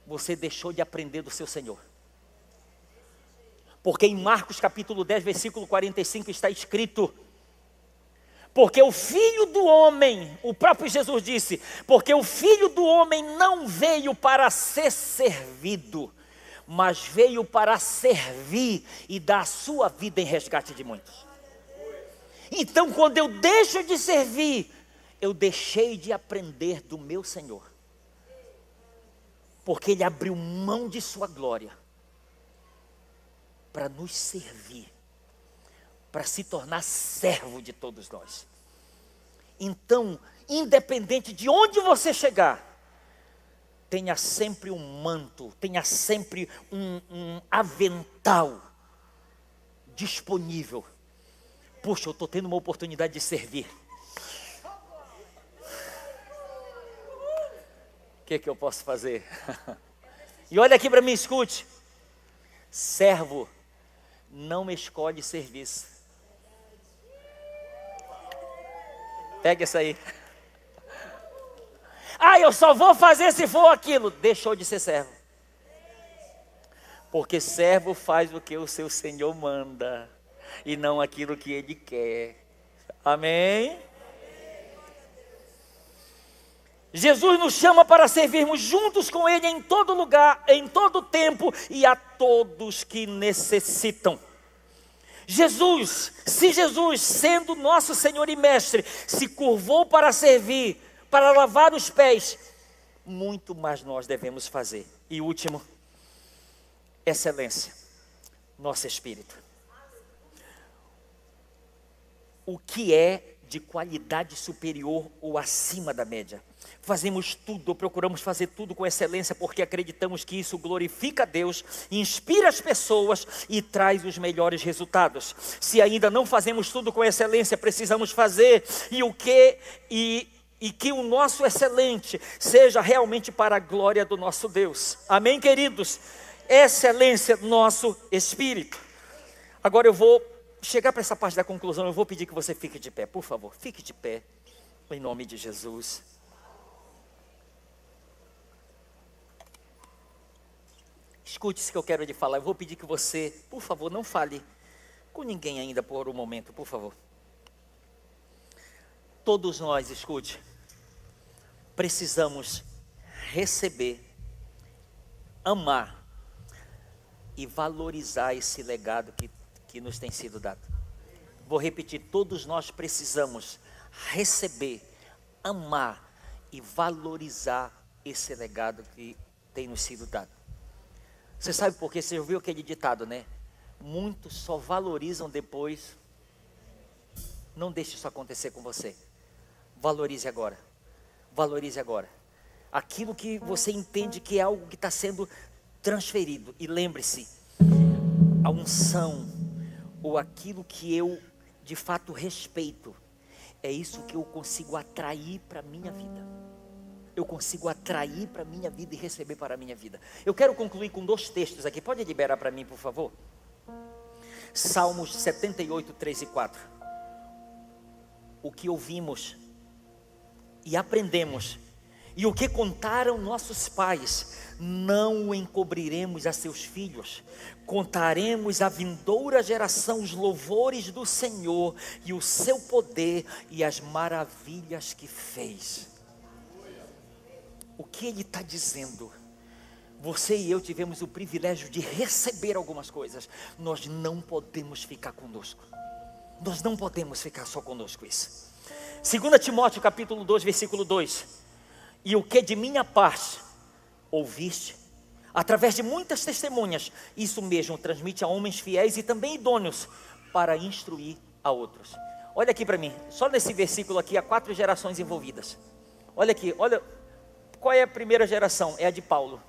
você deixou de aprender do seu Senhor. Porque em Marcos capítulo 10, versículo 45 está escrito: porque o Filho do Homem, o próprio Jesus disse, porque o Filho do Homem não veio para ser servido, mas veio para servir e dar a sua vida em resgate de muitos. Então, quando eu deixo de servir, eu deixei de aprender do meu Senhor, porque Ele abriu mão de sua glória para nos servir, para se tornar servo de todos nós. Então, independente de onde você chegar, tenha sempre um manto, tenha sempre um avental disponível. Puxa, eu estou tendo uma oportunidade de servir. O que eu posso fazer? E olha aqui para mim, escute. Servo não escolhe serviço. Pega isso aí. Eu só vou fazer se for aquilo. Deixou de ser servo. Porque servo faz o que o seu Senhor manda, e não aquilo que ele quer. Amém? Jesus nos chama para servirmos juntos com Ele em todo lugar, em todo tempo e a todos que necessitam. Se Jesus, sendo nosso Senhor e Mestre, se curvou para servir, para lavar os pés, muito mais nós devemos fazer. E último, excelência, nosso espírito. O que é de qualidade superior ou acima da média? Fazemos tudo, procuramos fazer tudo com excelência, porque acreditamos que isso glorifica a Deus, inspira as pessoas e traz os melhores resultados. Se ainda não fazemos tudo com excelência, precisamos fazer, e que o nosso excelente seja realmente para a glória do nosso Deus. Amém, queridos? Excelência, nosso espírito. Agora eu vou chegar para essa parte da conclusão. Eu vou pedir que você fique de pé, por favor. Fique de pé, em nome de Jesus. Escute isso que eu quero lhe falar. Eu vou pedir que você, por favor, não fale com ninguém ainda por um momento, por favor. Todos nós, escute, precisamos receber, amar e valorizar esse legado que nos tem sido dado. Vou repetir, todos nós precisamos receber, amar e valorizar esse legado que tem nos sido dado. Você sabe por quê? Você ouviu aquele ditado, né? Muitos só valorizam depois. Não deixe isso acontecer com você. Valorize agora. Valorize agora. Aquilo que você entende que é algo que está sendo transferido. E lembre-se, a unção, ou aquilo que eu de fato respeito, é isso que eu consigo atrair para a minha vida. Eu consigo atrair para a minha vida e receber para a minha vida. Eu quero concluir com 2 textos aqui. Pode liberar para mim, por favor? Salmos 78, 3 e 4. O que ouvimos e aprendemos, e o que contaram nossos pais, não o encobriremos a seus filhos. Contaremos à vindoura geração os louvores do Senhor, e o seu poder e as maravilhas que fez. O que ele está dizendo? Você e eu tivemos o privilégio de receber algumas coisas. Nós não podemos ficar conosco. Nós não podemos ficar só conosco isso. 2 Timóteo capítulo 2, versículo 2. E o que de minha parte ouviste, através de muitas testemunhas, isso mesmo transmite a homens fiéis e também idôneos, para instruir a outros. Olha aqui para mim, só nesse versículo aqui há 4 gerações envolvidas. Olha aqui, olha, qual é a primeira geração? É a de Paulo.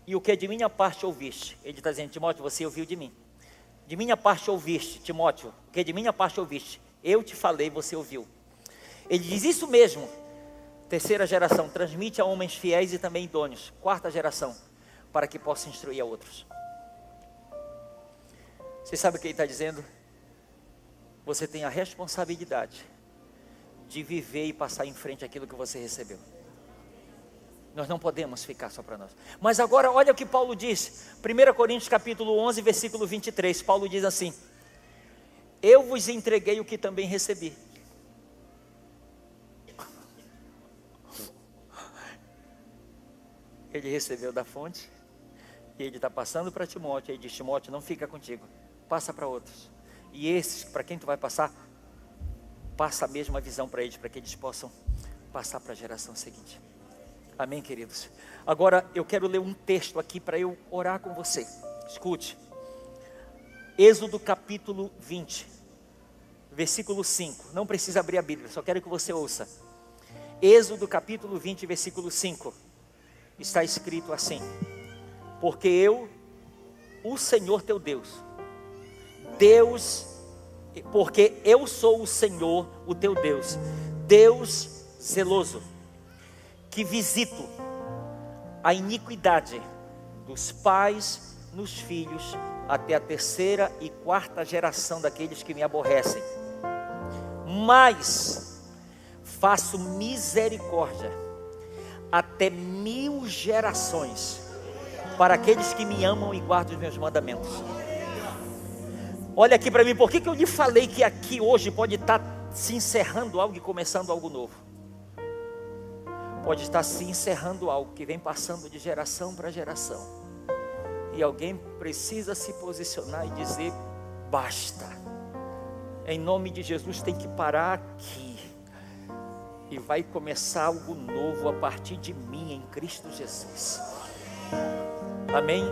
E o que de minha parte ouviste? Ele está dizendo, Timóteo, você ouviu de mim. De minha parte ouviste, Timóteo, o que de minha parte ouviste? Eu te falei, você ouviu. Ele diz isso mesmo. 3ª geração, transmite a homens fiéis e também idôneos. 4ª geração, para que possa instruir a outros. Você sabe o que ele está dizendo? Você tem a responsabilidade de viver e passar em frente àquilo que você recebeu. Nós não podemos ficar só para nós. Mas agora olha o que Paulo diz. 1 Coríntios capítulo 11, versículo 23. Paulo diz assim: eu vos entreguei o que também recebi. Ele recebeu da fonte, e ele está passando para Timóteo. Ele diz, Timóteo, não fica contigo, passa para outros. E esses, para quem tu vai passar, passa a mesma visão para eles, para que eles possam passar para a geração seguinte. Amém, queridos? Agora eu quero ler um texto aqui para eu orar com você. Escute. Êxodo capítulo 20, versículo 5. Não precisa abrir a Bíblia, só quero que você ouça. Êxodo capítulo 20, versículo 5. Está escrito assim: porque eu, o Senhor teu Deus, porque eu sou o Senhor, o teu Deus, Deus zeloso, que visito a iniquidade dos pais nos filhos, até a 3ª e 4ª geração daqueles que me aborrecem. Mas faço misericórdia até 1000 gerações para aqueles que me amam e guardam os meus mandamentos. Olha aqui para mim, por que eu lhe falei que aqui hoje pode estar se encerrando algo e começando algo novo? Pode estar se encerrando algo que vem passando de geração para geração, e alguém precisa se posicionar e dizer, basta. Em nome de Jesus tem que parar aqui, e vai começar algo novo a partir de mim em Cristo Jesus. Amém?